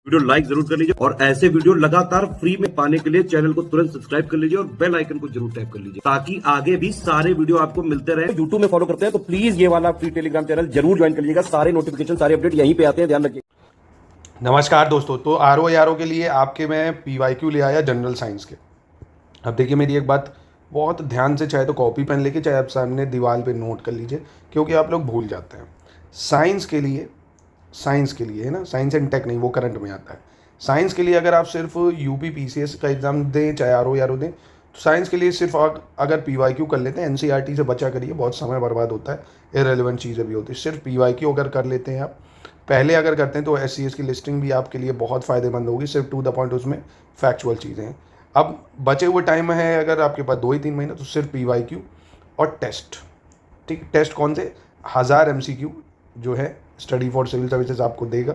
Video like जरूर कर लीजिए और ऐसे वीडियो लगातार फ्री में पाने के लिए चैनल को तुरंत सब्सक्राइब कर लीजिए और बेल आइकन को जरूर टैप कर लीजिए ताकि आगे भी सारे वीडियो आपको मिलते रहे। यूट्यूब में फॉलो करते हैं तो प्लीज ये वाला फ्री टेलीग्राम चैनल जरूर ज्वाइन कर लीजिएगा। सारे नोटिफिकेशन सारे अपडेट यहीं पे आते हैं, ध्यान रखिए। नमस्कार दोस्तों, तो आर के लिए आपके मैं PYQ ले आया जनरल साइंस के। अब देखिए मेरी एक बात बहुत ध्यान से, चाहे तो कॉपी पेन लेके चाहे आप सामने दीवार पे नोट कर लीजिए, क्योंकि आप लोग भूल जाते हैं। साइंस के लिए है ना, साइंस एंड टेक नहीं, वो करंट में आता है। साइंस के लिए अगर आप सिर्फ UP PCS का एग्ज़ाम दें, चाहे RO दें, तो साइंस के लिए सिर्फ अगर PYQ कर लेते हैं, NCERT से बचा करिए, बहुत समय बर्बाद होता है, इरेलीवेंट चीज़ें भी होती है। सिर्फ PYQ अगर कर लेते हैं आप, पहले अगर करते हैं तो SCS की लिस्टिंग भी आपके लिए बहुत फ़ायदेमंद होगी। सिर्फ टू द पॉइंट उसमें फैक्चुअल चीज़ें हैं। अब बचे हुए टाइम है, अगर आपके पास 2 ही 3 महीने, तो सिर्फ PYQ और टेस्ट। ठीक, टेस्ट कौन से? 1000 MCQ जो है स्टडी फॉर सिविल सर्विसेज आपको देगा।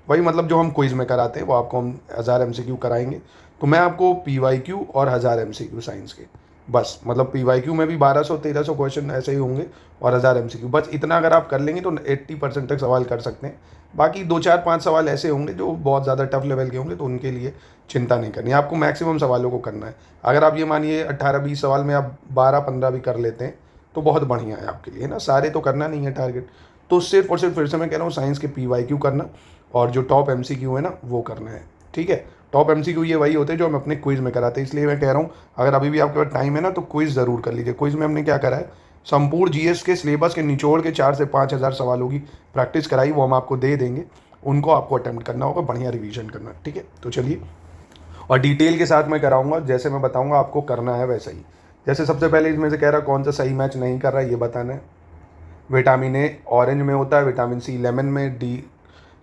वही मतलब जो हम क्विज़ में कराते हैं वो आपको हम 1000 MCQ कराएंगे। तो मैं आपको PYQ और 1000 MCQ साइंस के, बस मतलब PYQ में भी 1200-1300 क्वेश्चन ऐसे ही होंगे और 1000 MCQ, बस इतना अगर आप कर लेंगे तो 80% तक सवाल कर सकते हैं। बाकी 2 4 5 सवाल ऐसे होंगे जो बहुत ज़्यादा टफ लेवल के होंगे, तो उनके लिए चिंता नहीं करनी, आपको मैक्सिमम सवालों को करना है। अगर आप ये मानिए 18-20 सवाल में आप 12-15 भी कर लेते हैं तो बहुत बढ़िया है आपके लिए, है ना। सारे तो करना नहीं है टारगेट, तो सिर्फ और सिर्फ फिर से मैं कह रहा हूँ साइंस के PYQ करना और जो टॉप MCQ है ना वो करना है। ठीक है, टॉप MCQ ये वही होते हैं जो हम अपने क्विज़ में कराते हैं, इसलिए मैं कह रहा हूँ अगर अभी भी आपके पास टाइम है ना तो क्विज़ ज़रूर कर लीजिए। क्विज़ में हमने क्या करा है, संपूर्ण GS के सिलेबस के निचोड़ के 4 से 5 हज़ार सवालों की प्रैक्टिस कराई, वो हम आपको दे देंगे। उनको आपको अटेम्प्ट करना होगा, बढ़िया रिवीजन करना है। ठीक है, तो चलिए, और डिटेल के साथ मैं कराऊंगा, जैसे मैं बताऊंगा आपको करना है वैसा ही। जैसे सबसे पहले इसमें से कह रहा कौन सा सही मैच नहीं कर रहा है ये बताना है। विटामिन A ऑरेंज में होता है, विटामिन C लेमन में, D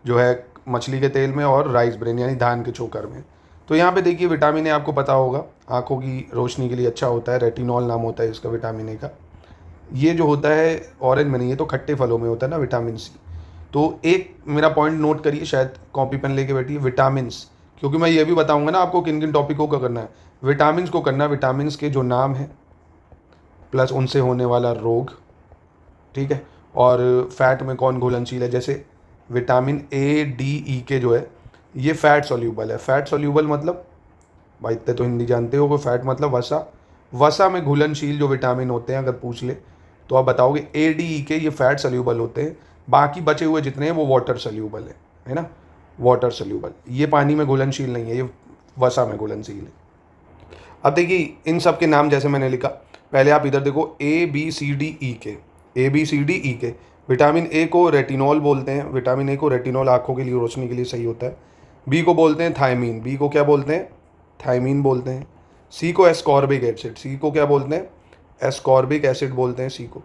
जो है मछली के तेल में, और राइस ब्रेन यानी धान के चोकर में। तो यहाँ पे देखिए विटामिन A आपको पता होगा आँखों की रोशनी के लिए अच्छा होता है, रेटिनॉल नाम होता है इसका विटामिन A का। ये जो होता है ऑरेंज में नहीं, ये तो खट्टे फलों में होता है ना विटामिन C। तो एक मेरा पॉइंट नोट करिए, शायद कॉपी पेन लेके बैठिए, विटामिन्स, क्योंकि मैं ये भी बताऊंगा ना आपको किन किन टॉपिकों का करना है। विटामिन्स को करना है, विटामिन्स के जो नाम है प्लस उनसे होने वाला रोग, ठीक है, और फैट में कौन घुलनशील है। जैसे विटामिन A, D, E के जो है ये फैट सॉल्यूबल है। फैट सॉल्यूबल मतलब भाई इतने तो हिंदी जानते हो, फैट मतलब वसा, वसा में घुलनशील जो विटामिन होते हैं अगर पूछ ले तो आप बताओगे A, D, E के ये फैट सॉल्यूबल होते हैं। बाकी बचे हुए जितने हैं वो वाटर सॉल्यूबल है ना, वाटर सॉल्यूबल। ये पानी में घुलनशील नहीं है, ये वसा में घुलनशील है। अब देखिए इन सब के नाम जैसे मैंने लिखा, पहले आप इधर देखो ABCDE के, ABCDE के। विटामिन A को रेटिनॉल बोलते हैं, विटामिन A को रेटिनॉल आँखों के लिए रोशनी के लिए सही होता है। B को बोलते हैं थायमीन, B को क्या बोलते हैं? थायमीन बोलते हैं। C को एस्कॉर्बिक एसिड, C को क्या बोलते हैं? एस्कॉर्बिक एसिड बोलते हैं C को।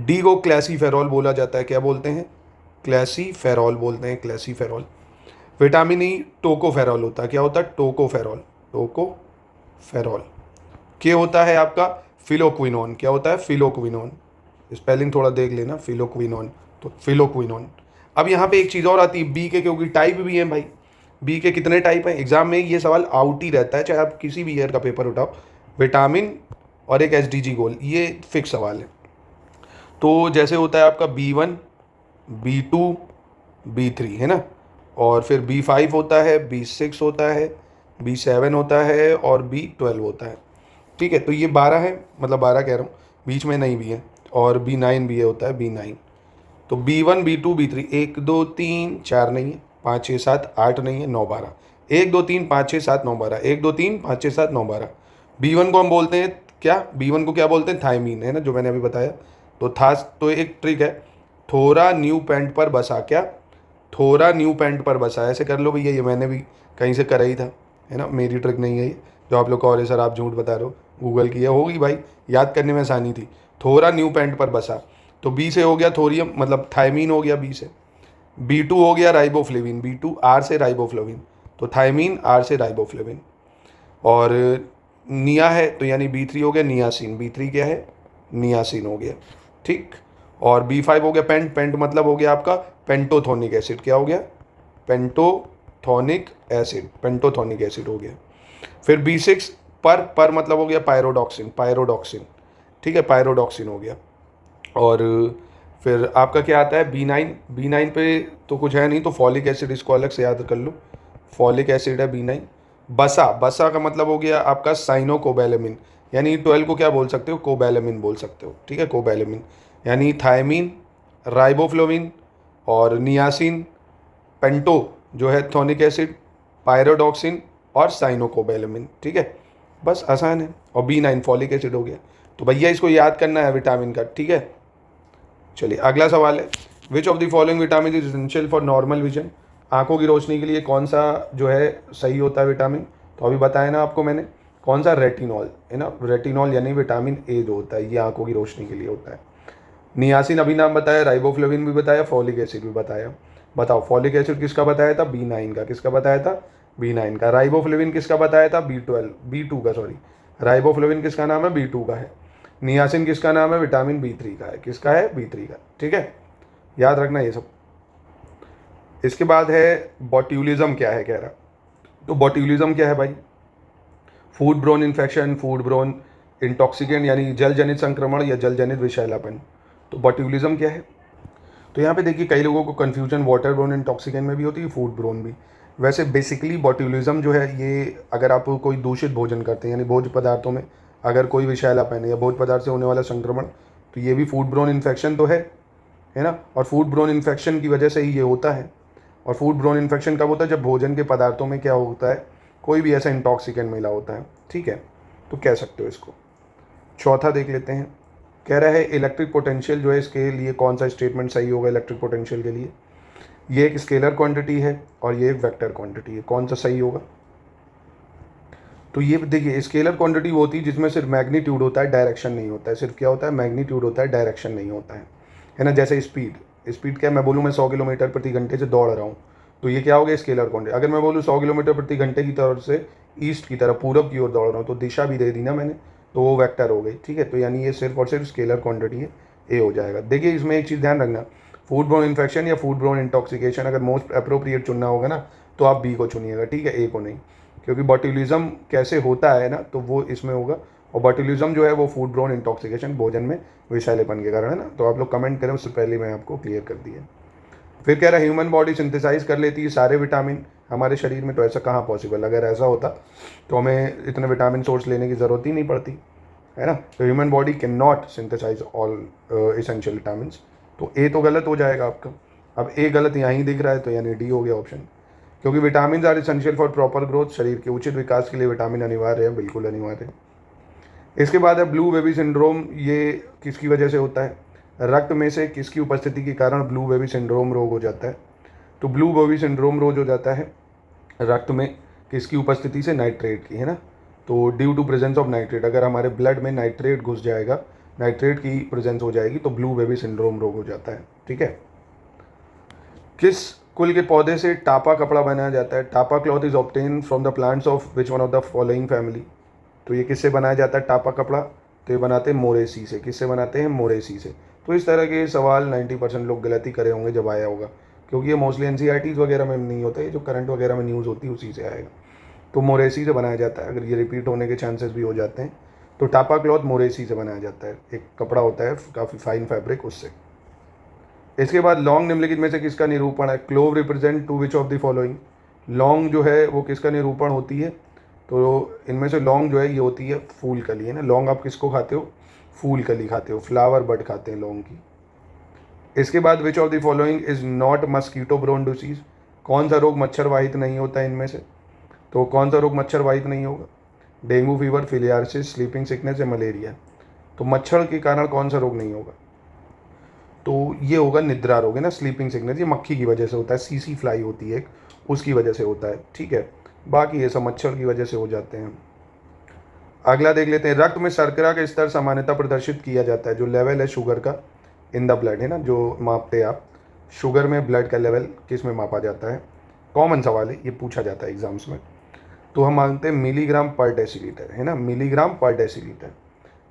D को क्लैसीफेरॉल बोला जाता है, क्या बोलते हैं? क्लैसीफेरॉल बोलते हैं, क्लैसीफेरॉल। विटामिन E टोकोफेरॉल होता है, क्या होता है? Tocopherol, tocopherol. के होता है आपका फिलोक्विनोन, क्या होता है? फिलोक्विनोन। स्पेलिंग थोड़ा देख लेना, फिलोक्विनोन, तो फिलोक्विनोन। अब यहाँ पे एक चीज़ और आती है, बी के, क्योंकि टाइप भी हैं भाई। बी के कितने टाइप हैं? एग्जाम में ये सवाल आउट ही रहता है, चाहे आप किसी भी ईयर का पेपर उठाओ। विटामिन और एक SDG गोल, ये फिक्स सवाल है। तो जैसे होता है आपका B1, B2, B3, है ना, और फिर B5 होता है, B6 होता है, B7 होता है और B12 होता है। ठीक है, तो ये 12 है, मतलब 12 कह रहा हूँ, बीच में नहीं भी है, और B9 भी है, होता है B9। तो B1, B2, B3, 1 2 3 4 नहीं है, 5 6 7 8 नहीं है, 9 12, 1 2 3 5 6 7 9 12, 1 2 3 5 6 7 9 12। B1 को हम बोलते हैं क्या? B1 को क्या बोलते हैं? थायमीन, है ना, जो मैंने अभी बताया। तो एक ट्रिक है, थोड़ा न्यू पैंट पर बसा, क्या? थोड़ा न्यू पैंट पर बसा, ऐसे कर लो भैया, ये मैंने भी कहीं से करा ही था, है ना, मेरी ट्रिक नहीं है ये जो आप लोग कह सर आप झूठ बता रहे हो, गूगल की है, होगी भाई, याद करने में आसानी थी। थोड़ा न्यू पैंट पर बसा, तो बी से हो गया थोरियम, मतलब थायमीन हो गया बी से। B2 हो गया राइबोफ्लेविन, B2 R से राइबोफ्लेविन, तो थायमीन R से राइबोफ्लेविन। और निया है तो यानी B3 हो गया नियासिन, B3 क्या है? नियासिन हो गया, ठीक। और B5 हो गया पेंट, पेंट मतलब हो गया आपका पेंटोथोनिक एसिड, क्या हो गया? पेंटोथोनिक एसिड, पेंटोथोनिक एसिड हो गया। फिर B6 पर मतलब हो गया पायरोडॉक्सिन, पायरोडॉक्सिन, ठीक है, पायरोडॉक्सिन हो गया। और फिर आपका क्या आता है B9। B9 पे तो कुछ है नहीं, तो फॉलिक एसिड, इसको अलग से याद कर लो, फॉलिक एसिड है B9। बसा, बसा का मतलब हो गया आपका साइनोकोबैलेमिन, यानी 12 को क्या बोल सकते हो, कोबैलेमिन बोल सकते हो, ठीक है, कोबैलेमिन। यानी थायमीन, राइबोफ्लोविन और नियासिन, पेंटो जो है थोनिक एसिड, पायरोडॉक्सिन और साइनोकोबैलेमिन, ठीक है, बस आसान है। और B9 फॉलिक एसिड हो गया। तो भैया इसको याद करना है विटामिन का, ठीक है। चलिए अगला सवाल है, which of the following vitamin is essential for normal vision. आंखों की रोशनी के लिए कौन सा जो है सही होता है विटामिन, तो अभी बताया ना आपको मैंने, कौन सा, रेटिनॉल है ना, रेटिनॉल यानी विटामिन ए जो होता है ये आंखों की रोशनी के लिए होता है। नियासिन अभी नाम बताया, राइबोफ्लेविन भी बताया, फॉलिक एसिड भी बताया। बताओ फॉलिक एसिड किसका बताया था, B9 का। किसका बताया था, B9 का। राइबोफ्लेविन किसका बताया था, B2 का, सॉरी, राइबोफ्लेविन किसका नाम है, B2 का है। नियासिन किसका नाम है, विटामिन B3 का है। किसका है, B3 का, ठीक है, याद रखना ये सब। इसके बाद है बॉट्यूलिज्म क्या है कह रहा, तो बॉट्यूलिज्म क्या है भाई, food borne infection, food borne intoxicant यानी जल जनित संक्रमण या जल जनित विषैलापन। तो बॉट्यूलिज्म क्या है, तो यहाँ पे देखिए कई लोगों को कन्फ्यूजन वाटर ब्रोन इंटॉक्सिकेंट में भी होती है, फूड ब्रोन भी। वैसे बेसिकली बॉट्यूलिज्म जो है ये अगर आप कोई दूषित भोजन करते हैं, यानी भोज्य पदार्थों में अगर कोई विषैलापन है या भोज्य पदार्थ से होने वाला संक्रमण, तो ये भी फूड ब्रोन इन्फेक्शन तो है ना। और फूड ब्रोन इन्फेक्शन की वजह से ही ये होता है। और फूड ब्रोन इन्फेक्शन कब होता है, जब भोजन के पदार्थों में क्या होता है, कोई भी ऐसा इंटॉक्सिकेंट मिला होता है, ठीक है, तो कह सकते हो इसको। चौथा देख लेते हैं, कह रहा है इलेक्ट्रिक पोटेंशियल जो है, इसके लिए कौन सा स्टेटमेंट सही होगा इलेक्ट्रिक पोटेंशियल के लिए। ये एक स्केलर क्वांटिटी है और ये एक वेक्टर क्वांटिटी है, कौन सा सही होगा। तो ये देखिए स्केलर क्वांटिटी वो होती है जिसमें सिर्फ मैग्नीट्यूड होता है, डायरेक्शन नहीं होता है। सिर्फ क्या होता है, मैग्नीट्यूड होता है, डायरेक्शन नहीं होता है ना। जैसे स्पीड क्या, मैं बोलूँ मैं 100 किलोमीटर प्रति घंटे से दौड़ रहा हूँ, तो ये क्या हो गया, स्केलर क्वांटिटी। अगर मैं बोलूँ 100 किलोमीटर प्रति घंटे की तरफ से ईस्ट की तरफ, पूरब की ओर दौड़ रहा हूँ, तो दिशा भी दे दी ना मैंने, तो वो वेक्टर हो गई, ठीक है। तो यानी ये सिर्फ और सिर्फ स्केलर क्वांटिटी है, ए हो जाएगा। देखिए इसमें एक चीज़ ध्यान रखना, फूड ब्रोन इन्फेक्शन या फूड ब्रोन इंटॉक्सिकेशन अगर मोस्ट अप्रोप्रिएट चुनना होगा ना, तो आप बी को चुनिएगा, ठीक है, ए को नहीं। क्योंकि बॉट्यूलिज्म कैसे होता है ना, तो वो इसमें होगा। और बॉट्यूलिज्म जो है वो फूड ब्रोन इंटॉक्सिकेशन, भोजन में विषैलेपन के कारण है ना। तो आप लोग कमेंट करें, उससे पहले मैं आपको क्लियर कर दिया। फिर कह रहा है ह्यूमन बॉडी सिंथेसाइज कर लेती है सारे विटामिन हमारे शरीर में, तो ऐसा कहाँ पॉसिबल। अगर ऐसा होता तो हमें इतने विटामिन सोर्स लेने की ज़रूरत ही नहीं पड़ती, है ना। तो human body can not synthesize all essential vitamin, तो ए तो गलत हो जाएगा आपका। अब ए गलत यहाँ ही दिख रहा है, तो यानी डी हो गया ऑप्शन। क्योंकि vitamin are essential for proper growth, शरीर के उचित विकास के लिए विटामिन अनिवार्य है, बिल्कुल अनिवार्य है। इसके बाद है ब्लू बेबी सिंड्रोम, ये किसकी वजह से होता है, रक्त में से किसकी उपस्थिति के कारण ब्लू बेबी सिंड्रोम रोग हो जाता है। तो ब्लू बेबी सिंड्रोम रोग हो जाता है रक्त में किसकी उपस्थिति से, नाइट्रेट की, है ना। तो due to presence of nitrate, अगर हमारे ब्लड में नाइट्रेट घुस जाएगा, नाइट्रेट की प्रेजेंस हो जाएगी, तो ब्लू बेबी सिंड्रोम रोग हो जाता है, ठीक है। किस कुल के पौधे से टापा कपड़ा बनाया जाता है। Tapa cloth is obtain from the plants of which one of the following family. तो ये किससे बनाया जाता है टापा कपड़ा, तो ये बनाते हैं मोरेसी से। किससे बनाते हैं, मोरेसी से। तो इस तरह के सवाल 90% लोग गलती करे होंगे जब आया होगा, क्योंकि ये मोस्टली NCERTs वगैरह में नहीं होता है, जो करंट वगैरह में न्यूज़ होती है उसी से आएगा। तो मोरेसी से बनाया जाता है, अगर ये रिपीट होने के चांसेस भी हो जाते हैं, तो टापा क्लॉथ मोरेसी से बनाया जाता है। एक कपड़ा होता है काफ़ी फाइन फैब्रिक, उससे। इसके बाद लॉन्ग निम्नलिखित में से किसका निरूपण है। Clove represent to which of the following. लॉन्ग जो है वो किसका निरूपण होती है, तो इनमें से लॉन्ग जो है ये होती है फूल कली, है ना। लॉन्ग आप किसको खाते हो, फूल कली खाते हो, फ्लावर बड खाते हैं लॉन्ग की। इसके बाद which of the following is not mosquito borne disease. कौन सा रोग मच्छर वाहित नहीं होता इनमें से, तो कौन सा रोग मच्छर वाहित नहीं होगा, डेंगू फीवर, फिलियारिसिस, स्लीपिंग सिकनेस या मलेरिया। तो मच्छर के कारण कौन सा रोग नहीं होगा, तो ये होगा निद्रा रोग, है ना, स्लीपिंग सिकनेस। ये मक्खी की वजह से होता है, सीसी फ्लाई होती है एक, उसकी वजह से होता है, ठीक है। बाकी ये सब मच्छर की वजह से हो जाते हैं। अगला देख लेते हैं, रक्त में शर्करा का स्तर सामान्यतः प्रदर्शित किया जाता है, जो लेवल है शुगर का इन द ब्लड, है ना, जो मापते हैं आप शुगर में, ब्लड का लेवल किस में मापा जाता है। कॉमन सवाल है, ये पूछा जाता है एग्जाम्स में। तो हम मांगते हैं मिलीग्राम पर डेसीलीटर, है ना, मिलीग्राम पर डेसीलीटर,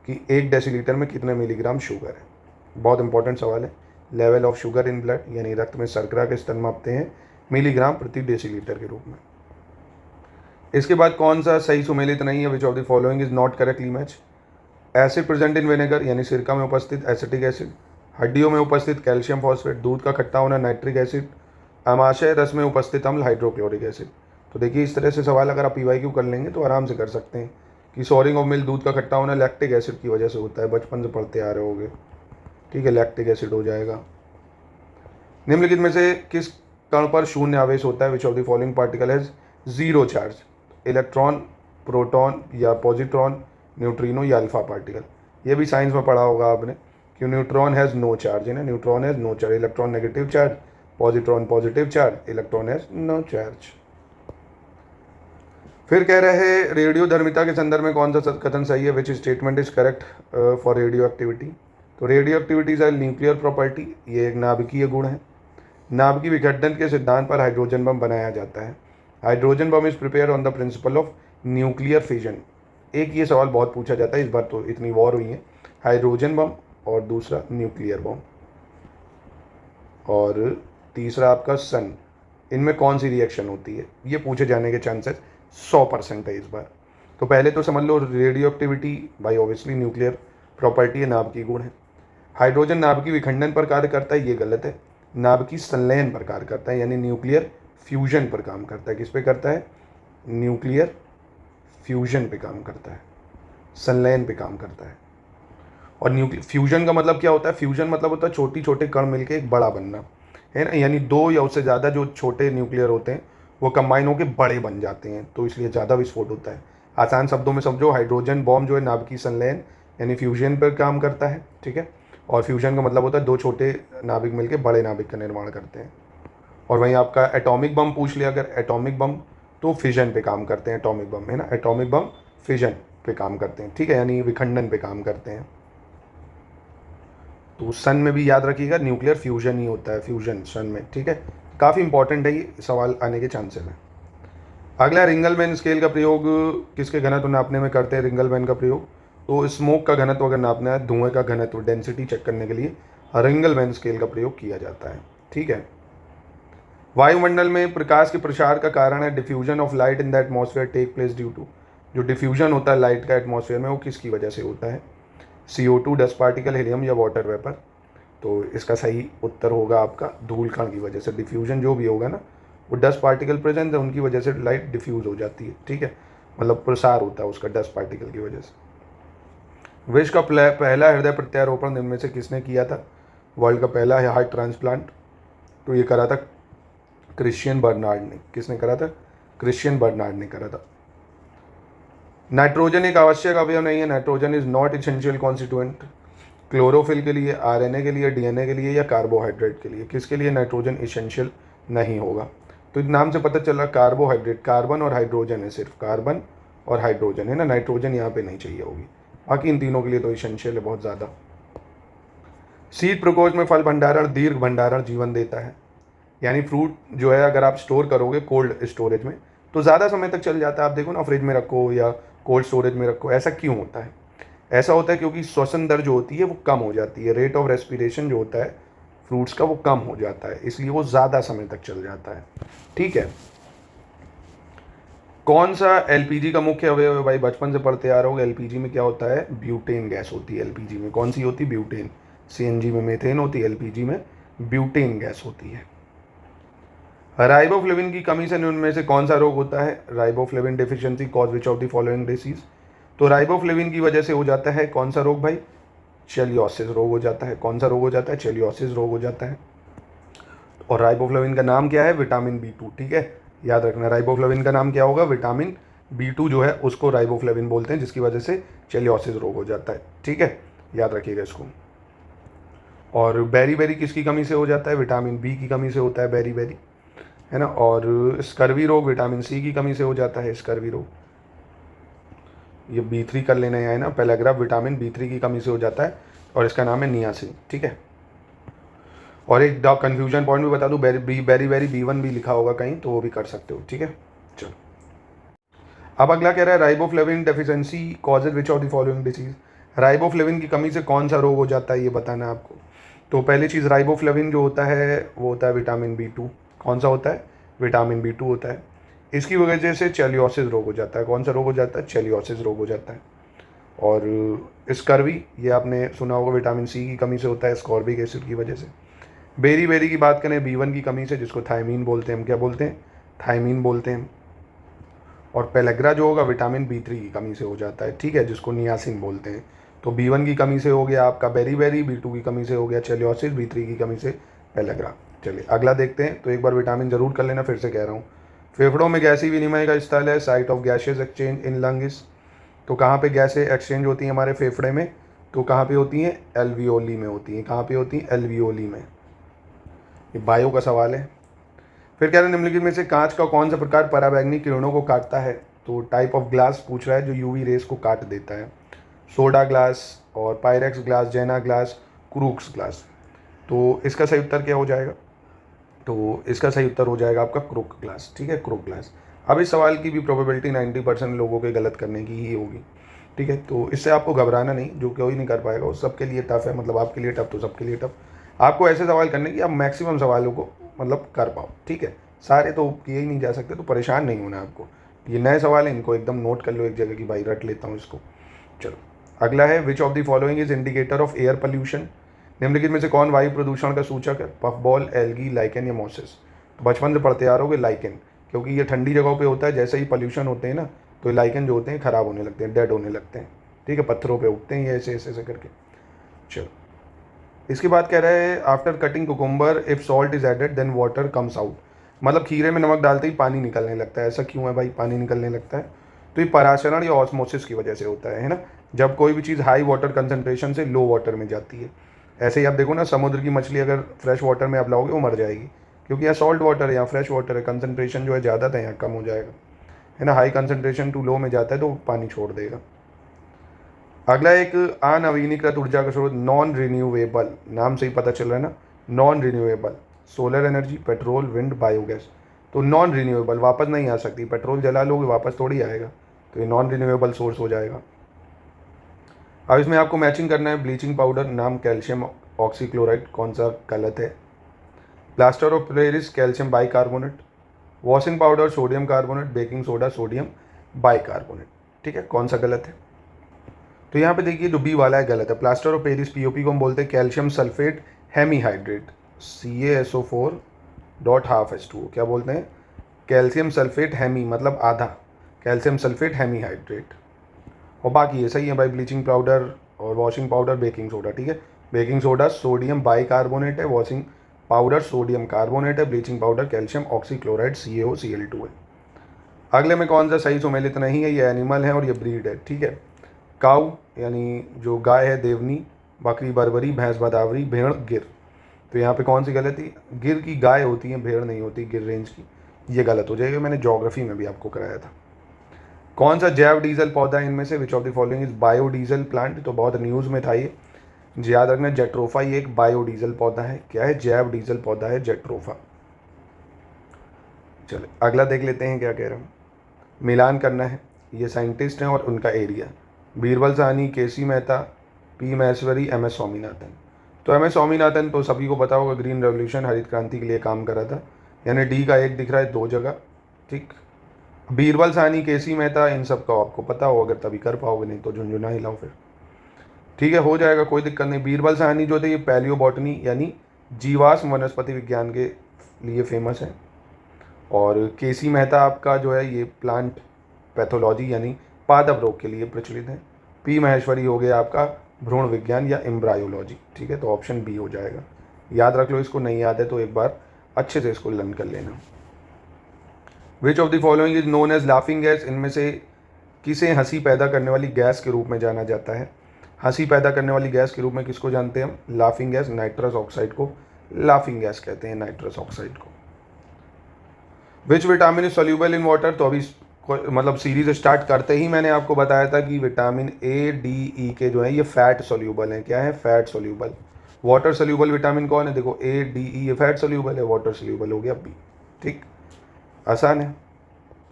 कि 1 डेसीलीटर में कितने मिलीग्राम शुगर है। बहुत इंपॉर्टेंट सवाल है। Level of sugar in blood, यानी रक्त में शर्करा के स्तर मापते हैं मिलीग्राम प्रति डेसीलीटर के रूप में। इसके बाद कौन सा सही सुमेलित नहीं है, which of the following is not correctly match. Acid present in vinegar, यानी सिरका में उपस्थित एसिटिक एसिड, हड्डियों में उपस्थित कैल्शियम फॉस्फेट, दूध का खट्टा होना नाइट्रिक एसिड, अमाशय रस में उपस्थित अम्ल हाइड्रोक्लोरिक एसिड। तो देखिए इस तरह से सवाल अगर आप PYQ कर लेंगे तो आराम से कर सकते हैं कि सॉरिंग ऑफ मिल्क, दूध का खट्टा होना लैक्टिक एसिड की वजह से होता है, बचपन से पढ़ते आ रहे होगे, ठीक है, लैक्टिक एसिड हो जाएगा। निम्नलिखित में से किस कण पर शून्य आवेश होता है? Which of the following particle has zero charge? Electron, proton या पॉजिट्रॉन, न्यूट्रिनो या अल्फा पार्टिकल। ये भी साइंस में पढ़ा होगा आपने कि न्यूट्रॉन हैज़ नो चार्ज है ना, neutron has no charge, electron negative charge, positron positive charge, electron has no charge. फिर कह रहे हैं रेडियो धर्मिता के संदर्भ में कौन सा कथन सही है? Which statement is correct for radioactivity? तो radioactivities are nuclear property, ये एक नाभिकीय गुण है। नाभिकीय विघटन के सिद्धांत पर हाइड्रोजन बम बनाया जाता है। Hydrogen bomb is prepare on the principle of nuclear fission. एक ये सवाल बहुत पूछा जाता है, इस बार तो इतनी वॉर हुई है, हाइड्रोजन बम और दूसरा न्यूक्लियर बम, और तीसरा आपका सन, इनमें कौन सी रिएक्शन होती है? ये पूछे जाने के चांसेस 100% है इस बार। तो पहले तो समझ लो रेडियो एक्टिविटी भाई ऑब्वियसली न्यूक्लियर प्रॉपर्टी है, नाभिकीय गुण है। हाइड्रोजन नाभिकीय विखंडन पर कार्य करता है, ये गलत है। नाभिकीय संलयन पर कार्य करता है, यानी न्यूक्लियर फ्यूजन पर काम करता है। किस पे करता है? न्यूक्लियर फ्यूजन पे काम करता है, संलयन पे काम करता है। और न्यूक्लियर फ्यूजन का मतलब क्या होता है? फ्यूजन मतलब होता है छोटी छोटे कण मिलके एक बड़ा बनना, है ना, यानी दो या उससे ज़्यादा जो छोटे न्यूक्लियर होते हैं वो कंबाइन होकर बड़े बन जाते हैं, तो इसलिए ज़्यादा विस्फोट होता है। आसान शब्दों में समझो, हाइड्रोजन बॉम्ब जो है नाभिकीय संलयन यानी फ्यूजन पर काम करता है, ठीक है। और फ्यूजन का मतलब होता है दो छोटे नाभिक मिलकर बड़े नाभिक का निर्माण करते हैं। और वहीं आपका एटॉमिक बम पूछ लिया अगर, एटॉमिक बम तो फिजन पे काम करते हैं, एटॉमिक बम, है ना, एटॉमिक बम फिजन पे काम करते हैं, ठीक है, यानी विखंडन पे काम करते हैं। तो सन में भी याद रखिएगा न्यूक्लियर फ्यूजन ही होता है, फ्यूजन सन में, ठीक है। काफ़ी इंपॉर्टेंट है ये सवाल आने के चांसेस हैं। अगला रिंगलमैन स्केल का प्रयोग किसके घनत्व नापने में करते हैं? रिंगलमैन का प्रयोग तो स्मोक का घनत्व अगर नापना है, धुएं का घनत्व डेंसिटी चेक करने के लिए रिंगलमैन स्केल का प्रयोग किया जाता है, ठीक है। वायुमंडल में प्रकाश के प्रसार का कारण है diffusion of light in the atmosphere take place due to. जो डिफ्यूजन होता है लाइट का एटमॉस्फेयर में वो किसकी वजह से होता है? CO2, डस्ट पार्टिकल, हीलियम या वाटर वेपर? तो इसका सही उत्तर होगा आपका धूल कण की वजह से। डिफ्यूजन जो भी होगा ना वो डस्ट पार्टिकल प्रेजेंट है उनकी वजह से लाइट डिफ्यूज हो जाती है, ठीक है, मतलब प्रसार होता है उसका डस्ट पार्टिकल की वजह से। विश्व का पहला हृदय प्रत्यारोपण इनमें से किसने किया था? वर्ल्ड का पहला हार्ट ट्रांसप्लांट तो ये करा था क्रिश्चियन बर्नार्ड ने। किसने करा था? क्रिश्चियन बर्नार्ड ने करा था। नाइट्रोजन एक आवश्यक अवयव नहीं है, nitrogen is not essential constituent. Chlorophyll के लिए, RNA के लिए, DNA के लिए या कार्बोहाइड्रेट के लिए? किसके लिए नाइट्रोजन इसेंशियल नहीं होगा? तो नाम से पता चला कार्बोहाइड्रेट, कार्बन और हाइड्रोजन है, सिर्फ कार्बन और हाइड्रोजन है ना, नाइट्रोजन यहाँ पे नहीं चाहिए होगी, बाकी इन तीनों के लिए तो इसेंशियल है बहुत ज़्यादा। शीत प्रकोष्ठ में फल भंडारण दीर्घ भंडारण जीवन देता है, यानी फ्रूट जो है अगर आप स्टोर करोगे कोल्ड स्टोरेज में तो ज़्यादा समय तक चल जाता है। आप देखो ना, फ्रिज में रखो या कोल्ड स्टोरेज में रखो, ऐसा क्यों होता है? ऐसा होता है क्योंकि श्वसन दर जो होती है वो कम हो जाती है, रेट ऑफ रेस्पिरेशन जो होता है फ्रूट्स का वो कम हो जाता है, इसलिए वो ज़्यादा समय तक चल जाता है, ठीक है। कौन सा LPG का मुख्य अवयव है? भाई बचपन से पढ़ते आ रहे हो, LPG में क्या होता है? ब्यूटेन गैस होती है LPG में। कौन सी होती है? ब्यूटेन। CNG में मेथेन होती है, LPG में ब्यूटेन गैस होती है। राइबोफ्लेविन की कमी से उनमें से कौन सा रोग होता है? Riboflavin deficiency cause which of the following disease? तो राइबोफ्लेविन की वजह से हो जाता है कौन सा रोग भाई? चेलियोसिस रोग हो जाता है। कौन सा रोग हो जाता है? चेलियोसिस रोग हो जाता है। और राइबोफ्लेविन का नाम क्या है? विटामिन B2, ठीक है, याद रखना। राइबोफ्लेविन का नाम क्या होगा? विटामिन B2 जो है उसको राइबोफ्लेविन बोलते हैं, जिसकी वजह से चेलियोसिस रोग हो जाता है, ठीक है, याद रखिएगा इसको। और बेरी बेरी किसकी कमी से हो जाता है? विटामिन B की कमी से होता है बेरी बेरी, है ना। और स्कर्वी रोग विटामिन C की कमी से हो जाता है, स्कर्वी रोग। ये B3 कर लेना है ना, पैराग्राफ विटामिन B3 की कमी से हो जाता है और इसका नाम है नियासिन, ठीक है। और एक कंफ्यूजन पॉइंट भी बता दूं, बेरी बेरी B1 भी लिखा होगा कहीं, तो वो भी कर सकते हो, ठीक है। चलो अब अगला कह रहा है riboflavin deficiency causes which of the following disease? Riboflavin की कमी से कौन सा रोग हो जाता है ये बताना है आपको। तो पहली चीज़, राइबोफ्लेविन जो होता है वो होता है विटामिन B2। कौन सा होता है? विटामिन B2 होता है। इसकी वजह से चेलियोसिस रोग हो जाता है। कौन सा रोग हो जाता है? चेलियोसिस रोग हो जाता है। और स्कर्वी ये आपने सुना होगा विटामिन सी की कमी से होता है, स्कॉर्बिक एसिड की वजह से। बेरी बेरी की बात करें B1 की कमी से, जिसको थायमीन बोलते हैं, हम क्या बोलते हैं, थायमीन बोलते हैं। और पेलेग्रा जो होगा विटामिन B3 की कमी से हो जाता है, ठीक है, जिसको नियासिन बोलते हैं। तो B1 की कमी से हो गया आपका बेरी बेरी, B2 की कमी से हो गया चेलियोसिस, B3 की कमी से पेलेग्रा। चलिए अगला देखते हैं। तो एक बार विटामिन जरूर कर लेना, फिर से कह रहा हूँ। फेफड़ों में गैसीय विनिमय का स्थल है, site of gases exchange in lungs. तो कहाँ पे गैसें एक्सचेंज होती हैं हमारे फेफड़े में, तो कहाँ पे होती हैं, एल्वियोली में होती हैं। कहाँ पे होती हैं, एल्वियोली में। ये बायो का सवाल है। फिर कह रहे हैं निम्नलिखित में से कांच का कौन सा प्रकार पराबैंगनी किरणों को काटता है। तो टाइप ऑफ ग्लास पूछ रहा है जो यूवी रेस को काट देता है। सोडा ग्लास और पायरेक्स ग्लास, जेना ग्लास, क्रूक्स ग्लास। तो इसका सही उत्तर क्या हो जाएगा, तो इसका सही उत्तर हो जाएगा आपका क्रूक ग्लास, ठीक है, क्रूक ग्लास। अब इस सवाल की भी प्रोबेबिलिटी 90% लोगों के गलत करने की ही होगी, ठीक है। तो इससे आपको घबराना नहीं, जो कोई नहीं कर पाएगा वो सबके लिए टफ है, मतलब आपके लिए टफ तो सबके लिए टफ। आपको ऐसे सवाल करने की आप मैक्सिमम सवालों को मतलब कर पाओ, ठीक है। सारे तो किए ही नहीं जा सकते, तो परेशान नहीं होना आपको। ये नए सवाल हैं, इनको एकदम नोट कर लो एक जगह की, भाई रट लेता हूँ इसको। चलो अगला है, which of the following is indicator of air pollution. निम्नलिखित में से कौन वायु प्रदूषण का सूचक है, पफबॉल, एल्गी, लाइकेन या मोसेस। तो बचपन से पढ़ते आ रहे होगे लाइकेन, क्योंकि ये ठंडी जगहों पे होता है। जैसे ही पोल्यूशन होते हैं ना, तो लाइकेन जो होते हैं खराब होने लगते हैं, डेड होने लगते हैं, ठीक है, पत्थरों पे उगते हैं ये ऐसे ऐसे ऐसे करके। चलो इसके बाद कह रहा है, after cutting cucumber if salt is added then water comes out. मतलब खीरे में नमक डालते ही पानी निकलने लगता है। ऐसा क्यों है भाई, पानी निकलने लगता है? तो ये पराशरण या ऑस्मोसिस की वजह से होता है ना। जब कोई भी चीज़ हाई वाटर कंसनट्रेशन से लो वाटर में जाती है। ऐसे ही आप देखो ना, समुद्र की मछली अगर फ्रेश वाटर में आप लाओगे वो मर जाएगी, क्योंकि यहाँ सॉल्ट वाटर है, यहाँ फ्रेश वाटर है, कंसनट्रेशन जो है ज़्यादा था, यहाँ कम हो जाएगा, है ना। हाई कंसनट्रेशन टू लो में जाता है तो पानी छोड़ देगा। अगला एक अनवीनीकृत ऊर्जा का स्रोत, नॉन रिन्यूएबल, नाम से ही पता चल रहा है ना, non renewable. Solar energy, petrol, wind, biogas. तो नॉन रिन्यूएबल वापस नहीं आ सकती, पेट्रोल जला लोगे वापस थोड़ी आएगा, तो ये नॉन रिन्यूएबल सोर्स हो जाएगा। अब इसमें आपको मैचिंग करना है। ब्लीचिंग पाउडर, नाम कैल्शियम ऑक्सीक्लोराइड, कौन सा गलत है। Plaster of Paris, calcium bicarbonate. Washing powder, sodium carbonate. Baking soda, sodium bicarbonate, ठीक है, कौन सा गलत है। तो यहाँ पे देखिए जो बी वाला है गलत है। प्लास्टर ऑफ पेरिस पीओपी को हम बोलते हैं कैल्शियम सल्फेट हेमीहाइड्रेट, CaSO4.12H2O, क्या बोलते हैं, कैल्शियम सल्फेट हेमी मतलब आधा, कैल्शियम सल्फेट हेमीहाइड्रेट। और बाकी ये सही है भाई, ब्लीचिंग पाउडर और वॉशिंग पाउडर, बेकिंग सोडा, ठीक है। बेकिंग सोडा सोडियम बाइकार्बोनेट है, वॉशिंग पाउडर सोडियम कार्बोनेट है, bleaching powder calcium oxychloride CaOCl2 है। अगले में कौन सा सही सुमेलित नहीं है, ये एनिमल है और ये ब्रीड है, ठीक है। काऊ यानी जो गाय है देवनी, बकरी बरबरी, भैंस बदावरी, भेड़ गिर। तो यहाँ पे कौन सी गलती, गिर की गाय होती है, भेड़ नहीं होती गिर रेंज की, ये गलत हो जाएगा। मैंने ज्योग्राफी में भी आपको कराया था। कौन सा जैव डीजल पौधा इनमें से, विच of the following is biodiesel plant. तो बहुत न्यूज़ में था ये, याद रखना, जेट्रोफा ये एक बायोडीजल पौधा है। क्या है, जैव डीजल पौधा है जेट्रोफा। चलो अगला देख लेते हैं क्या कह रहा हूँ। मिलान करना है, ये साइंटिस्ट हैं और उनका एरिया। बीरबल साहनी, केसी मेहता, पी महेश्वरी, MS स्वामीनाथन। तो MS स्वामीनाथन तो सभी को पता होगा, ग्रीन रेवोल्यूशन, हरित क्रांति के लिए काम करा था, यानी डी का एक दिख रहा है 2 जगह, ठीक। बीरबल साहनी, केसी मेहता, इन सब का आपको पता हो, अगर तभी कर पाओगे, नहीं तो झुंझुना ही लाओ फिर, ठीक है, हो जाएगा, कोई दिक्कत नहीं। बीरबल साहनी जो थे ये पैलियोबॉटनी यानी जीवाश्म वनस्पति विज्ञान के लिए फेमस है। और केसी मेहता आपका जो है ये प्लांट पैथोलॉजी यानी पादप रोग के लिए प्रचलित है। पी महेश्वरी हो गया आपका भ्रूण विज्ञान या एम्ब्रायोलॉजी, ठीक है, तो ऑप्शन बी हो जाएगा। याद रख लो, इसको नहीं याद है तो एक बार अच्छे से इसको लर्न कर लेना। Which of the following is known as laughing gas. इनमें से किसे हंसी पैदा करने वाली गैस के रूप में जाना जाता है। हंसी पैदा करने वाली गैस के रूप में किसको जानते हैं हम, लाफिंग गैस, नाइट्रस ऑक्साइड को लाफिंग गैस कहते हैं, नाइट्रस ऑक्साइड को। Which vitamin is soluble in water. तो अभी मतलब सीरीज स्टार्ट करते ही मैंने आपको बताया था कि विटामिन A, D, E के जो है ये फैट सोल्यूबल हैं। क्या है, fat soluble. Water soluble vitamin कौन है, देखो A, D, E ये फैट सोल्यूबल है, वाटर सोल्यूबल हो गया B, ठीक, आसान है।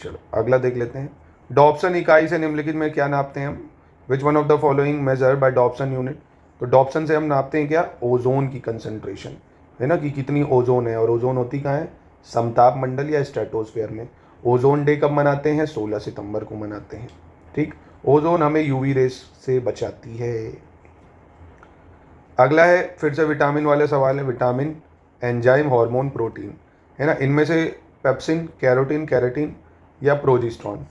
चलो अगला देख लेते हैं। डॉप्सन इकाई से निम्नलिखित में क्या नापते हैं हम। विच one of the following measure by Dobson unit. तो डॉप्सन से हम नापते हैं क्या, ओजोन की कंसंट्रेशन, है ना, कि कितनी ओजोन है। और ओजोन होती कहाँ है, समताप मंडल या स्ट्रेटोस्फेयर में। ओजोन डे कब मनाते हैं, 16 सितंबर को मनाते हैं, ठीक। ओजोन हमें यूवी रेस से बचाती है। अगला है फिर से विटामिन वाले सवाल है, विटामिन, एंजाइम, हार्मोन, प्रोटीन, है ना, इनमें से पेप्सिन, कैरोटीन, कैरेटीन या प्रोजेस्टेरॉन,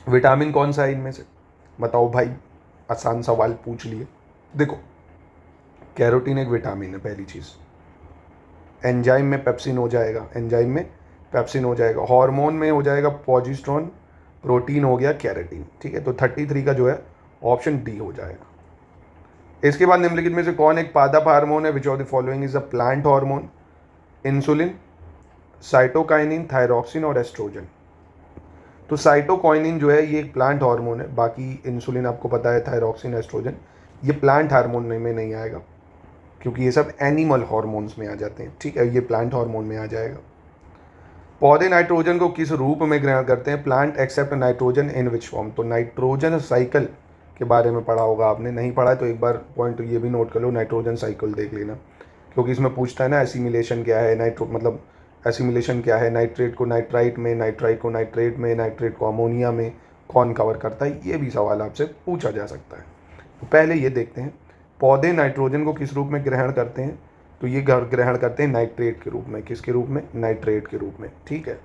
विटामिन कौन सा है इनमें से? बताओ भाई, आसान सवाल पूछ लिए। देखो, कैरोटीन एक विटामिन है पहली चीज़, एंजाइम में पेप्सिन हो जाएगा, एंजाइम में पेप्सिन हो जाएगा, हार्मोन में हो जाएगा प्रोजेस्टेरॉन, प्रोटीन हो गया कैरेटीन। ठीक है, तो 33 का जो है ऑप्शन डी हो जाएगा। इसके बाद निम्नलिखित में से कौन एक पादप हार्मोन है? Which of the following is a plant hormone? Insulin, cytokinin, thyroxine और एस्ट्रोजन। तो साइटोकाइनिन जो है ये एक प्लांट हार्मोन है, बाकी इंसुलिन आपको पता है, थायरॉक्सिन, एस्ट्रोजन ये प्लांट हार्मोन में नहीं आएगा, क्योंकि ये सब एनिमल हार्मोन्स में आ जाते हैं। ठीक है, ये प्लांट हार्मोन में आ जाएगा। पौधे नाइट्रोजन को किस रूप में ग्रहण करते हैं? Plant accept nitrogen in which form? तो नाइट्रोजन साइकिल के बारे में पढ़ा होगा आपने, नहीं पढ़ा है तो एक बार पॉइंट ये भी नोट कर लो, नाइट्रोजन साइकिल देख लेना, क्योंकि इसमें पूछता है ना एसिमिलेशन क्या है, मतलब एसिमिलेशन क्या है, नाइट्रेट को नाइट्राइट में, नाइट्राइट को नाइट्रेट में, नाइट्रेट को अमोनिया में कौन कवर करता है, ये भी सवाल आपसे पूछा जा सकता है। तो पहले ये देखते हैं, पौधे नाइट्रोजन को किस रूप में ग्रहण करते हैं? तो ये ग्रहण करते हैं नाइट्रेट के रूप में। किसके रूप में? नाइट्रेट के रूप में। ठीक है,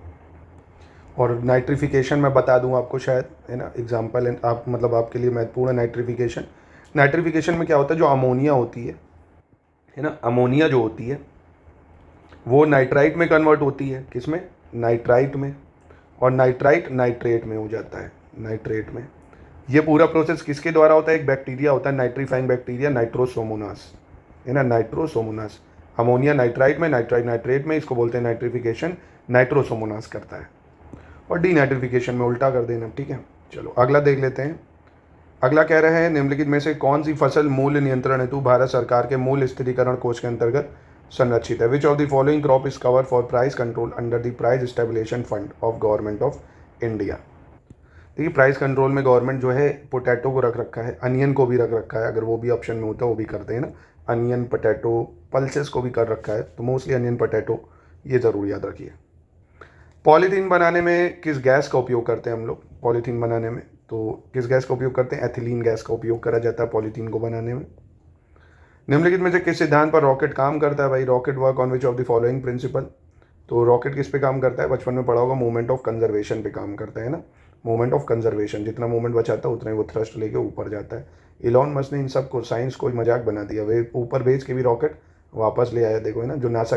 और नाइट्रिफिकेशन मैं बता दूं आपको शायद, है ना, एग्जाम्पल आप मतलब आपके लिए महत्वपूर्ण है नाइट्रिफिकेशन। नाइट्रिफिकेशन में क्या होता है, जो अमोनिया होती है ना, अमोनिया जो होती है वो नाइट्राइट में कन्वर्ट होती है। किस में? नाइट्राइट में, और नाइट्राइट नाइट्रेट में हो जाता है, नाइट्रेट में। ये पूरा प्रोसेस किसके द्वारा होता है? एक बैक्टीरिया होता है, नाइट्रीफाइंग बैक्टीरिया, नाइट्रोसोमोनास, है ना, नाइट्रोसोमोनास। अमोनिया नाइट्राइट में, नाइट्राइट नाइट्रेट में, इसको बोलते हैं नाइट्रिफिकेशन, नाइट्रोसोमोनास करता है। और डीनाइट्रिफिकेशन में उल्टा कर देना। ठीक है, चलो अगला देख लेते हैं। अगला कह रहे हैं, निम्नलिखित में से कौन सी फसल मूल्य नियंत्रण हेतु भारत सरकार के मूल्य स्थिरीकरण कोष के अंतर्गत संरक्षित है? Which of the following crop is cover for price control under the price stabilisation fund of government of India? देखिए, प्राइस कंट्रोल में गवर्नमेंट जो है पोटैटो को रख रखा है, अनियन को भी रख रखा है, अगर वो भी ऑप्शन में होता है वो भी करते हैं ना, अनियन, पोटैटो, पल्सेस को भी कर रखा है, तो मोस्टली अनियन, पोटैटो, ये ज़रूर याद रखिए। पॉलीथीन बनाने में किस गैस का उपयोग करते हैं हम लोग? पॉलीथीन बनाने में तो किस गैस का उपयोग करते हैं? एथिलीन गैस का उपयोग करा जाता है पॉलीथीन को बनाने में। निम्नलिखित में से किस सिद्धांत पर रॉकेट काम करता है भाई? Rocket work on which of the following principle? तो रॉकेट किस पे काम करता है? बचपन में पढ़ा होगा, मूवमेंट ऑफ कंजर्वेशन पे काम करता है ना, मूवमेंट ऑफ कंजर्वेशन, जितना मूवमेंट बचाता है उतना ही वो थ्रस्ट लेके ऊपर जाता है। इलॉन मस्क ने इन सब को, साइंस को मजाक बना दिया, वे ऊपर भेज के भी रॉकेट वापस ले आया। देखो है ना, जो नासा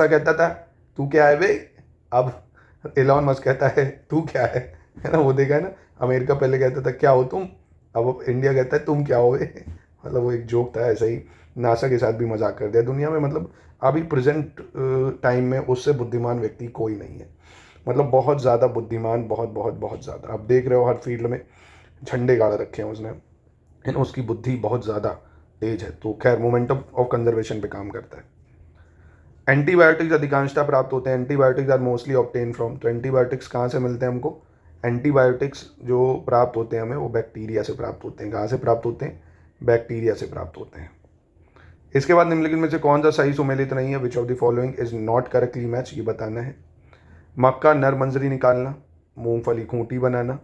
कहता था तू क्या है बे, अब इलॉन मस्क कहता है तू क्या है ना, वो देखा है ना, अमेरिका पहले कहता था क्या हो तुम, अब इंडिया कहता है तुम क्या हो बे। मतलब वो एक जोक था, ऐसा ही नासा के साथ भी मजाक कर दिया। दुनिया में मतलब अभी प्रेजेंट टाइम में उससे बुद्धिमान व्यक्ति कोई नहीं है, मतलब बहुत ज़्यादा बुद्धिमान, बहुत बहुत बहुत ज़्यादा। आप देख रहे हो हर फील्ड में झंडे गाड़ रखे हैं उसने, है ना, उसकी बुद्धि बहुत ज़्यादा तेज है। तो खैर, मोमेंटम ऑफ कंजर्वेशन पे काम करता है। एंटीबायोटिक्स अधिकांशतः प्राप्त होते हैं, antibiotics are mostly obtain from. तो एंटीबायोटिक्स कहाँ से मिलते हैं हमको? एंटीबायोटिक्स जो प्राप्त होते हैं हमें, वो बैक्टीरिया से प्राप्त होते हैं। कहाँ से प्राप्त होते हैं? बैक्टीरिया से प्राप्त होते हैं। इसके बाद निम्नलिखित में से कौन सा सही सुमेलित नहीं है? Which of the following is not correctly match? ये बताना है। मक्का नर मंजरी निकालना, मूंगफली खूंटी बनाना,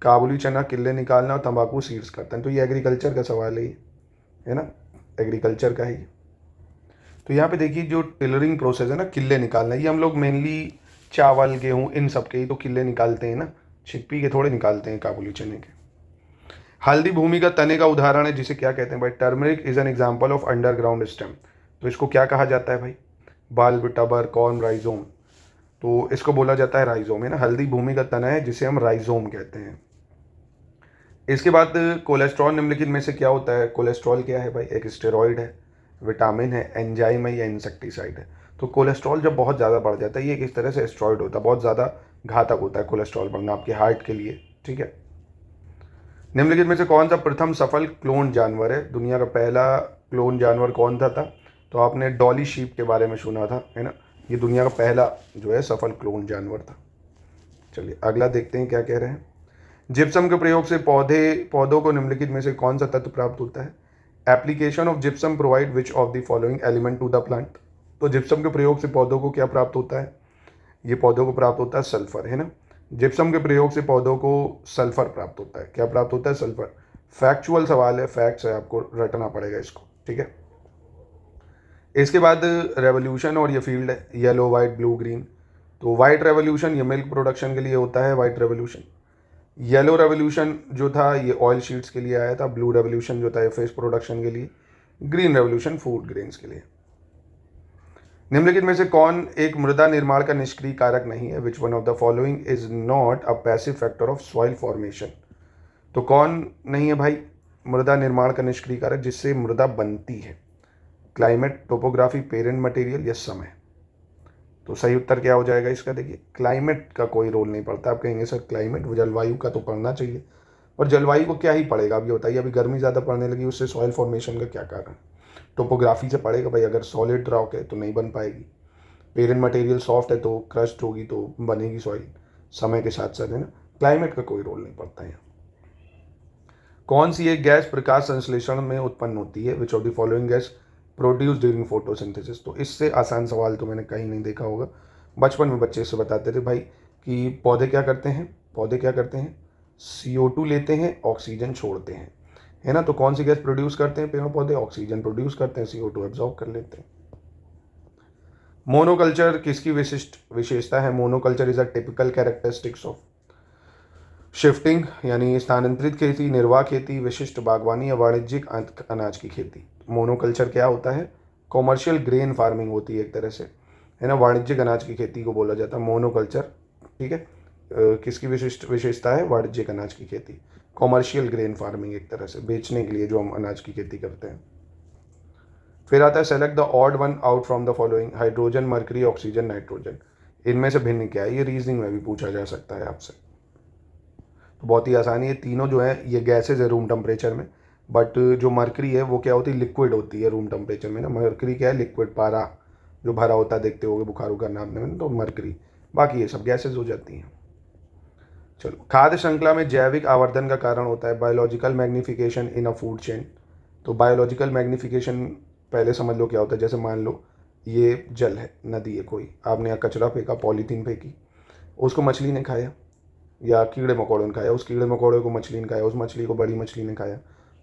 काबुली चना किले निकालना और तंबाकू सीड्स करता है। तो ये एग्रीकल्चर का सवाल है ना, एग्रीकल्चर का ही। तो यहाँ पे देखिए, जो टिलरिंग प्रोसेस है ना, किले निकालना, ये हम लोग मेनली चावल, गेहूँ, इन सब के ही तो किले निकालते हैं ना, छिप्पी के थोड़े निकालते हैं काबुली चने के। हल्दी भूमि का तने का उदाहरण है, जिसे क्या कहते हैं भाई? Turmeric is an example of underground stem. तो इसको क्या कहा जाता है भाई? Bulb, tuber, corm, rhizome. तो इसको बोला जाता है राइजोम, है ना, हल्दी भूमि का तना है जिसे हम राइजोम कहते हैं। इसके बाद कोलेस्ट्रॉल निम्नलिखित में से क्या होता है? कोलेस्ट्रॉल क्या है भाई? एक स्टेरॉइड है, विटामिन है, एंजाइम है या इंसेक्टिसाइड है। तो कोलेस्ट्रॉल जब बहुत ज़्यादा बढ़ जाता है, ये किस तरह से स्टेरॉइड होता है, बहुत ज़्यादा घातक होता है कोलेस्ट्रॉल बढ़ना आपके हार्ट के लिए। ठीक है, निम्नलिखित में से कौन सा प्रथम सफल क्लोन जानवर है? दुनिया का पहला क्लोन जानवर कौन था? तो आपने डॉली शीप के बारे में सुना था, है ना, ये दुनिया का पहला जो है सफल क्लोन जानवर था। चलिए अगला देखते हैं क्या कह रहे हैं। जिप्सम के प्रयोग से पौधों को निम्नलिखित में से कौन सा तत्व प्राप्त होता है? Application of gypsum provide which of the following element to the plant? तो जिप्सम के प्रयोग से पौधों को क्या प्राप्त होता है? ये पौधों को प्राप्त होता है सल्फर, है ना, जिप्सम के प्रयोग से पौधों को सल्फर प्राप्त होता है। क्या प्राप्त होता है? सल्फर। फैक्चुअल सवाल है, फैक्ट्स है, आपको रटना पड़ेगा इसको, ठीक है। इसके बाद रेवोल्यूशन और ये फील्ड है, येलो वाइट ब्लू ग्रीन। तो वाइट रेवोल्यूशन ये मिल्क प्रोडक्शन के लिए होता है, वाइट रेवोल्यूशन। येलो रेवोल्यूशन जो था ये ऑयल शीट्स के लिए आया था। ब्लू रेवोल्यूशन जो था ये फिश प्रोडक्शन के लिए। ग्रीन रेवोल्यूशन फूड ग्रेन्स के लिए। निम्नलिखित में से कौन एक मृदा निर्माण का निष्क्रिय कारक नहीं है? विच one of the following is not a passive factor of soil formation? तो कौन नहीं है भाई मृदा निर्माण का निष्क्रिय कारक जिससे मृदा बनती है? क्लाइमेट, टोपोग्राफी, पेरेंट मटेरियल या समय? तो सही उत्तर क्या हो जाएगा इसका? देखिए, क्लाइमेट का कोई रोल नहीं पड़ता। आप कहेंगे सर क्लाइमेट, जलवायु का तो पढ़ना चाहिए, और जलवायु को क्या ही पड़ेगा? अब ये बताइए, अभी गर्मी ज़्यादा पड़ने लगी, उससे सॉइल फॉर्मेशन का क्या कारण? टोपोग्राफी से पड़ेगा भाई, अगर सॉलिड रॉक है तो नहीं बन पाएगी। पेरेंट मटेरियल सॉफ्ट है तो क्रस्ट होगी तो बनेगी सॉइल समय के साथ साथ, है ना। क्लाइमेट का कोई रोल नहीं पड़ता है। कौन सी एक गैस प्रकाश संश्लेषण में उत्पन्न होती है? Which of the following gas produce during photosynthesis? तो इससे आसान सवाल तो मैंने कहीं नहीं देखा होगा। बचपन में बच्चे इससे बताते थे भाई कि पौधे क्या करते हैं, पौधे क्या करते हैं, CO2 लेते हैं, ऑक्सीजन छोड़ते हैं, है ना। तो कौन सी गैस प्रोड्यूस करते हैं पेड़ पौधे? ऑक्सीजन प्रोड्यूस करते हैं, CO2 एब्जॉर्ब कर लेते हैं। मोनोकल्चर किसकी विशिष्ट विशेषता है? Monoculture is a typical characteristics of shifting, यानी स्थानांतरित खेती, निर्वाह खेती, विशिष्ट बागवानी या वाणिज्यिक अनाज की खेती। मोनोकल्चर क्या होता है? कॉमर्शियल ग्रेन फार्मिंग होती है एक तरह से, है ना। वाणिज्यिक अनाज की खेती को बोला जाता है मोनोकल्चर, ठीक है। किसकी विशिष्ट विशेषता है? वाणिज्यिक अनाज की खेती। कॉमर्शियल ग्रेन फार्मिंग एक तरह से बेचने के लिए जो हम अनाज की खेती करते हैं। फिर आता है select the odd one out from the following, hydrogen, mercury, oxygen, nitrogen. इनमें से भिन्न क्या है? ये रीजनिंग में भी पूछा जा सकता है आपसे, तो बहुत ही आसानी है। तीनों जो है ये गैसेज है रूम टेम्परेचर में, बट जो मर्करी है वो क्या होती है? लिक्विड होती है रूम टेम्परेचर में ना। मर्करी क्या है? लिक्विड, पारा जो भरा होता है, देखते होगे बुखार उखार नापने में, तो मर्करी। बाकी ये सब गैसेज हो जाती हैं। चलो, खाद्य श्रृंखला में जैविक आवर्धन का कारण होता है biological magnification in a food chain. तो बायोलॉजिकल मैग्निफिकेशन पहले समझ लो क्या होता है। जैसे मान लो ये जल है, नदी है कोई, आपने यहाँ कचरा फेंका, पॉलीथीन फेंकी, उसको मछली ने खाया या कीड़े मकोड़ों ने खाया, उस कीड़े मकोड़े को मछली ने खाया, उस मछली को बड़ी मछली ने खाया,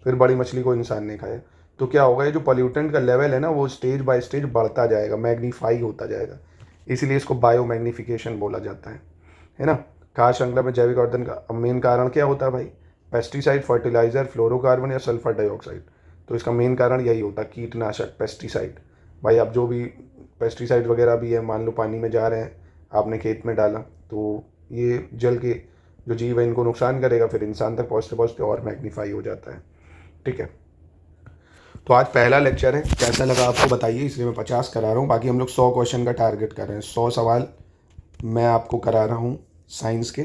फिर बड़ी मछली को इंसान ने खाया, तो क्या होगा? ये जो पॉल्यूटेंट का लेवल है ना वो स्टेज बाय स्टेज बढ़ता जाएगा, मैग्नीफाई होता जाएगा, इसीलिए इसको बायो मैग्निफिकेशन बोला जाता है ना। खाद्य श्रृंखला में जैविक आवर्धन का मेन कारण क्या होता है भाई? पेस्टिसाइड, फर्टिलाइजर, फ्लोरोकार्बन या सल्फर डाइऑक्साइड। तो इसका मेन कारण यही होता है, कीटनाशक, पेस्टिसाइड। भाई अब जो भी पेस्टिसाइड वगैरह भी है, मान लो पानी में जा रहे हैं, आपने खेत में डाला, तो ये जल के जो जीव है इनको नुकसान करेगा, फिर इंसान तक पहुँचते पहुँचते और मैग्नीफाई हो जाता है, ठीक है। तो आज पहला लेक्चर है, कैसा लगा आपको बताइए, इसलिए मैं 50 करा रहा हूँ। बाकी हम लोग 100 क्वेश्चन का टारगेट कर रहे हैं। 100 सवाल मैं आपको करा रहा हूँ साइंस के,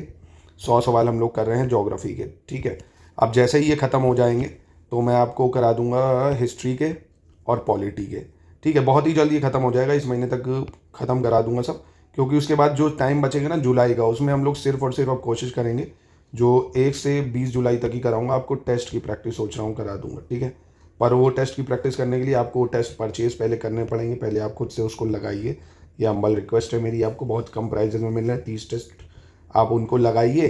100 सवाल हम लोग कर रहे हैं ज्योग्राफी के, ठीक है। अब जैसे ही ये ख़त्म हो जाएंगे तो मैं आपको करा दूंगा हिस्ट्री के और पॉलिटी के, ठीक है। बहुत ही जल्दी ये ख़त्म हो जाएगा, इस महीने तक ख़त्म करा दूंगा सब, क्योंकि उसके बाद जो टाइम बचेगा ना जुलाई का, उसमें हम लोग सिर्फ और सिर्फ अब कोशिश करेंगे जो 1 से 20 जुलाई तक ही कराऊंगा। आपको टेस्ट की प्रैक्टिस सोच रहा हूँ करा दूंगा, ठीक है। पर वो टेस्ट की प्रैक्टिस करने के लिए आपको टेस्ट परचेज पहले करने पड़ेंगे, पहले आप खुद से उसको लगाइए। ये हम्बल रिक्वेस्ट है मेरी, आपको बहुत कम प्राइजेज में मिल रहा है, 30 टेस्ट आप उनको लगाइए,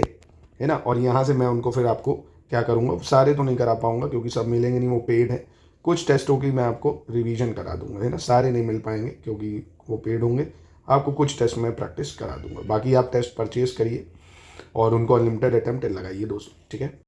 है ना। और यहाँ से मैं उनको फिर आपको क्या करूँगा, सारे तो नहीं करा पाऊँगा क्योंकि सब मिलेंगे नहीं, वो पेड है। कुछ टेस्टों की मैं आपको रिवीजन करा दूंगा, है ना। सारे नहीं मिल पाएंगे क्योंकि वो पेड होंगे, आपको कुछ टेस्ट में प्रैक्टिस करा दूंगा। बाकी आप टेस्ट परचेज करिए और उनको अनलिमिटेड अटेम्प्ट लगाइए दोस्तों, ठीक है।